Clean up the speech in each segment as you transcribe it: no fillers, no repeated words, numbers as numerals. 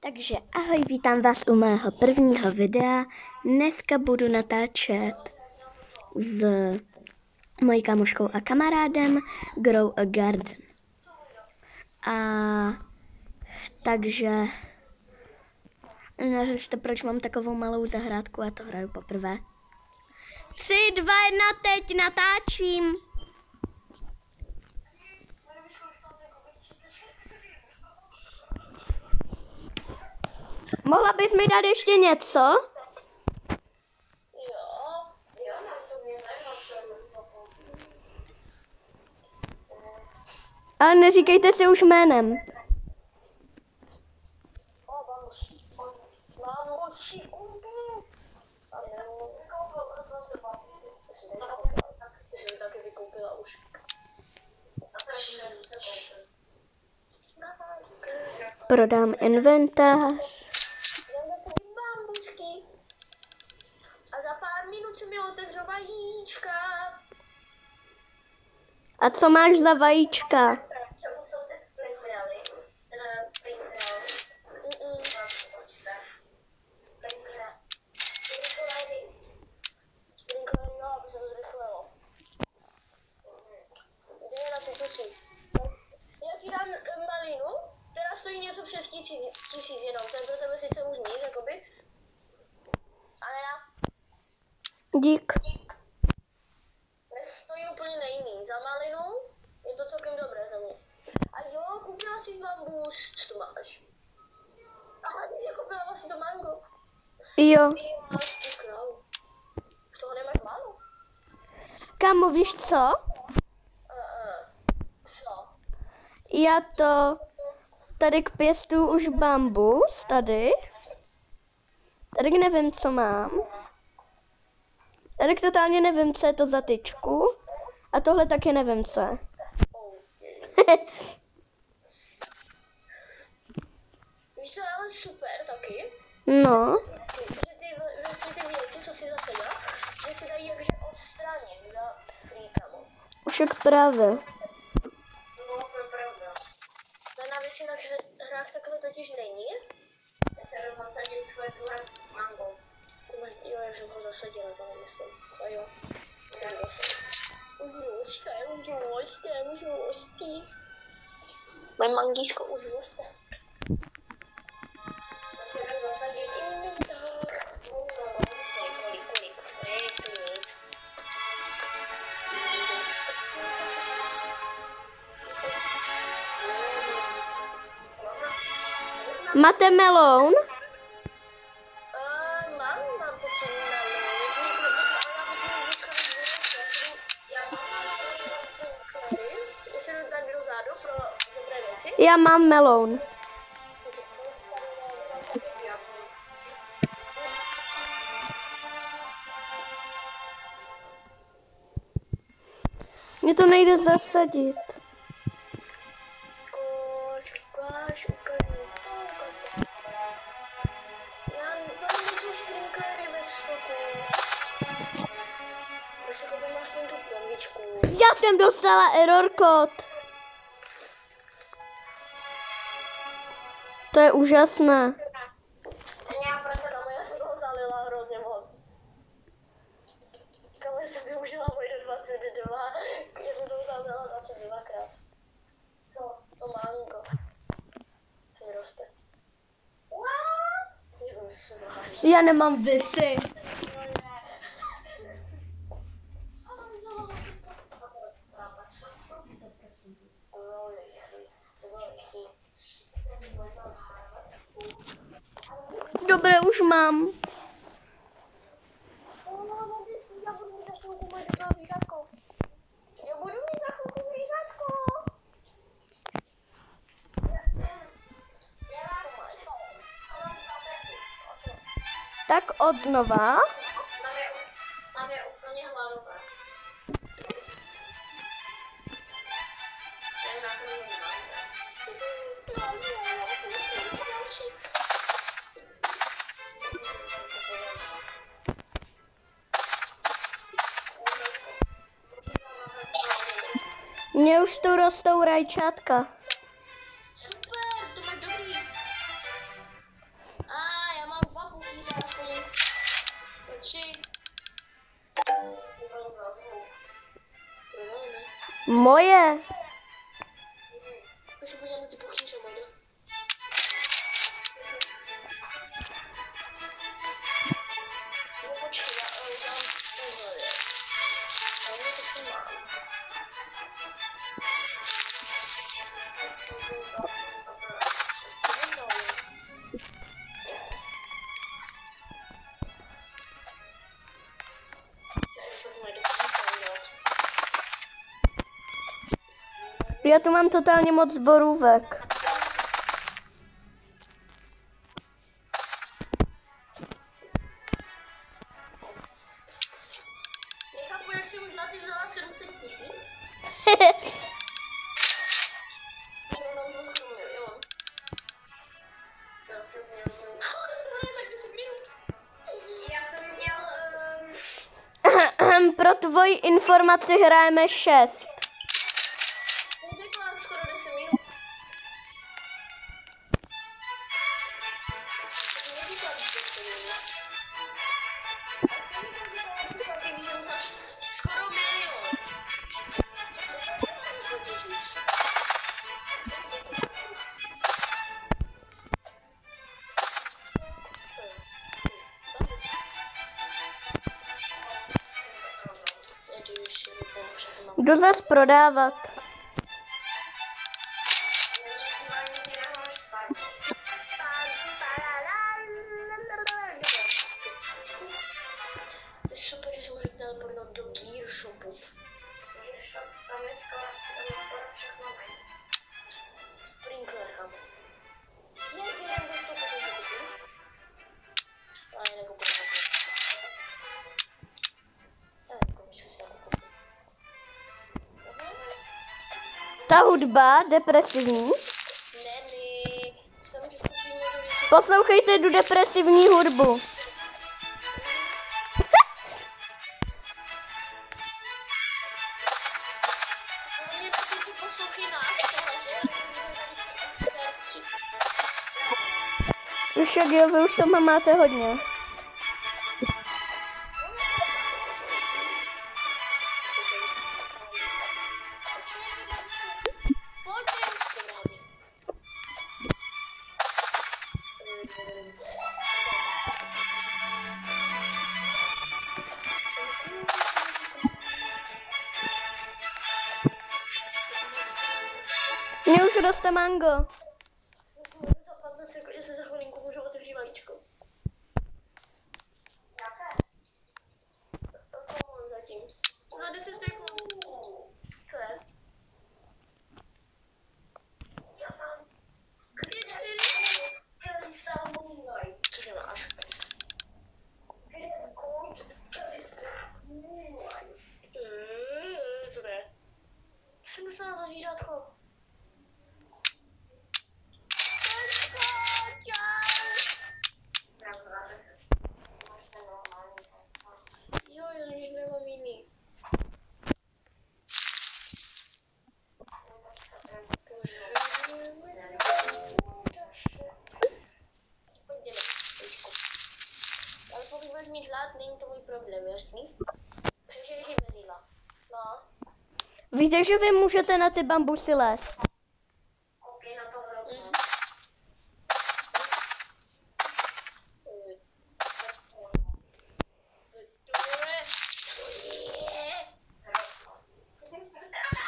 Takže ahoj, vítám vás u mého prvního videa. Dneska budu natáčet s mojí kamoškou a kamarádem Grow a Garden. A takže neřešte, proč mám takovou malou zahrádku a to hraju poprvé. 3, 2, 1, teď natáčím. Mohla bys mi dát ještě něco? Jo, na to mě Ale neříkejte si už jménem. Ty jsi mi taky vykoupila už. Prodám inventář. A za pár minut se mi otevřou vajíčka. A co máš za vajíčka? Čemu jsou ty sprinkrely? Sprinkrely, jo, aby se to zrychlilo. Jde na ty kusy. Já ti dám malinu, která stojí něco přes 1000 jenom. To je pro tebe sice už nic, jakoby. Ale já Dík. nestojí úplně nejmíň. Za malinu je to celkem dobré za mě. A jo, koupila jsi bambus, co to máš? Aha, ty jsi koupila vlastně to mango. Jo. Máš tu krávu. Z toho nemáš málo? Kámo, víš co? Co? Já to tady k pěstu už bambus, tady. Tady nevím, co mám. Tady totálně nevím, co je to za tyčku. A tohle taky nevím, co je. Víš co, ale super taky, No, že ty věci, co si zasadila, že si dají jakože odstranit za free, kamo. však právě. No, to je pravda. To na většinách hrách takhle totiž není. Já se jdu zasadit svoje druhé mango. Ty máš, jo, jak jsem ho zasadila, to nemyslím. A jo. Už roste. Moje mangísko už roste. Já se jdu zasadit inventář. Kolik? To nic. Máte meloun? Mám pocit na já potřebuji počkat, až vyroste. Já se jdu dát dozadu pro dobré věci. Já mám meloun. Mně to nejde zasadit. Ukážu. Já tady nejsou sprinklery ve stoku. Tak si koupím aspoň tu plombičku. Já jsem dostala error kód. To je úžasné. Kamo, já jsem toho zalila hrozně moc. Kamo, já jsem využila moje 22. Já jsem toho zalila 22krát. Co? To mango. To mi roste. Já nemám Wi-Fi. Dobré, už mám. Já budu mít za chvilku zvířátko. Tak od znova. Mám je úplně hladové. Mně už tu rostou rajčátka. Super, to máš dobrý. Moje. My se podíváme na ty puchlíře, Mojdo. No počkej, já udělám tohle. Já to tu mám. Já tu mám totálně moc borůvek. Nechápu, jak si už na ty vzala 700 000. No, skoro milion. Já jsem měl... tak 10 minut. Já jsem měl... Pro tvoji informaci hrajeme 6. Neřekla skoro 10 minut. Neřekla 10 minut. Já jsem neřekla, že máš skoro milion. Za 1000. Jdu zas prodávat. To je super, že se můžu teleportnout do Gear Shopu. Gear Shop, tam je skoro všechno mají. Sprinkler, kam. Já si jeden bez toho něco koupím. Ale nekoupím takhle. Já nekoupím, si jako koupím. Ta hudba, depresivní. Neny, tam můžu koupit někdo věci. Poslouchejte tu depresivní hudbu. Hlavně ty poslouchej nás, tohle, že? Experti. Už jak jo, vy už toho máte hodně. Mně už roste mango. Já se za chvilinku můžu otevřít vajíčko. Jaké? To mám zatím. Za 10 sekund. Co je? Já mám Krystal Moonlight. Cože máš? Krystal Moonlight. Co to je? Jsem dostala za zvířátko. Jo, někde mám jiný. Pojďme, Lišku. Ale pokud budeš mít hlad, není to můj problém, jasný? Přežiješ i bez jídla. No. Víte, že vy můžete na ty bambusy lézt. Koukej na to hrozně.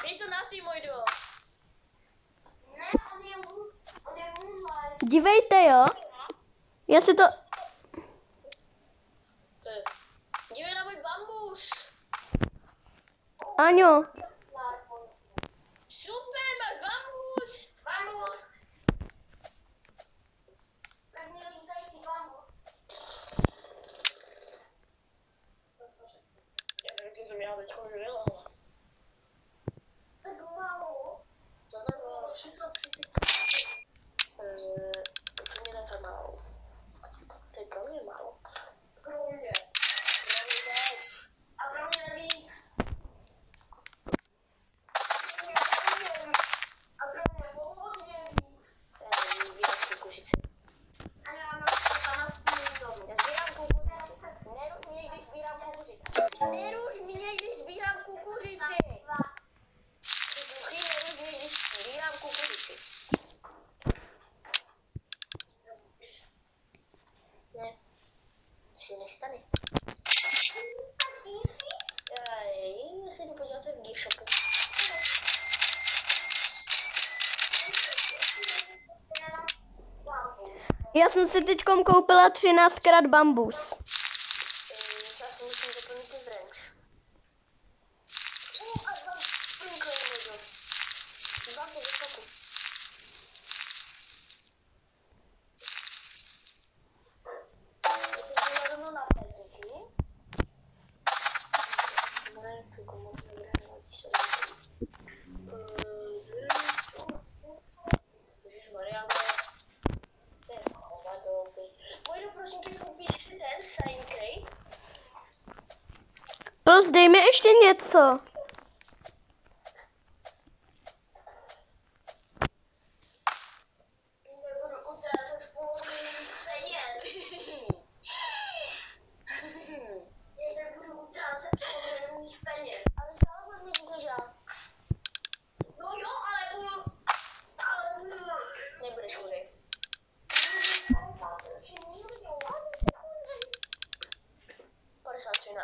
Dej to na ty, můj do. Ne, on je moonlight. Dívejte, jo. Já si to... Dívej na můj bambus. Aňo. Super, máš bambus. Bambus. První lítající bambus. Já nevím, co jsem já teď udělala. Tak málo. To nebylo 330. To mě nefá málo. To je pro mě málo. Pro mě. Pro mě tež. A pro mě víc. Ne. To si nestane. Já si jdu podívat se v G-shopu. Já jsem si teďkom koupila 13krát bambus. Já si musím doplnit ty wrench. A dva sprinklery můžu. Dva to vysoku. Plus, dej mi ještě něco. Nebudu utrácet polovinu peněz. Já nebudu utrácet polovinu mých peněz. Ale stále budu mít zažá. No jo, ale budu... Nebudeš chudej. 53 ne,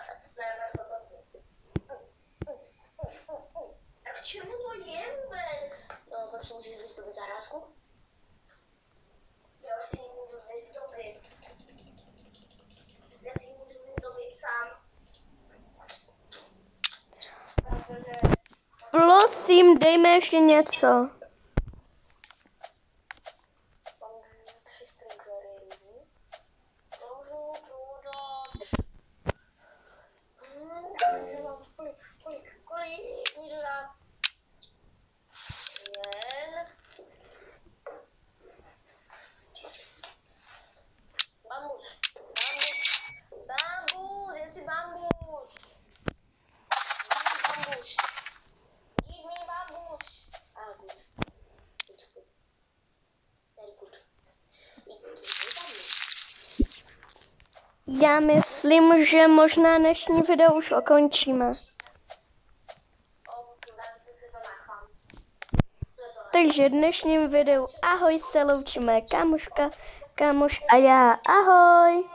tak čemu to je vůbec? No, pak si můžeš vyzdobit zahrádku. Já si ji můžu vyzdobit. Já si ji můžu vyzdobit sám. Protože... Prosím, dejme ještě něco. Mám 3 sprinklery různý. Můžu tu dát... Kolik můžu dát? Jen... Bambus, já chci bambus. Give me bambus. Ah, good. Very good. Já myslím, že možná dnešní video už ukončíme. Takže v dnešním videu ahoj se loučíme kámoška, kámoš a já. Ahoj!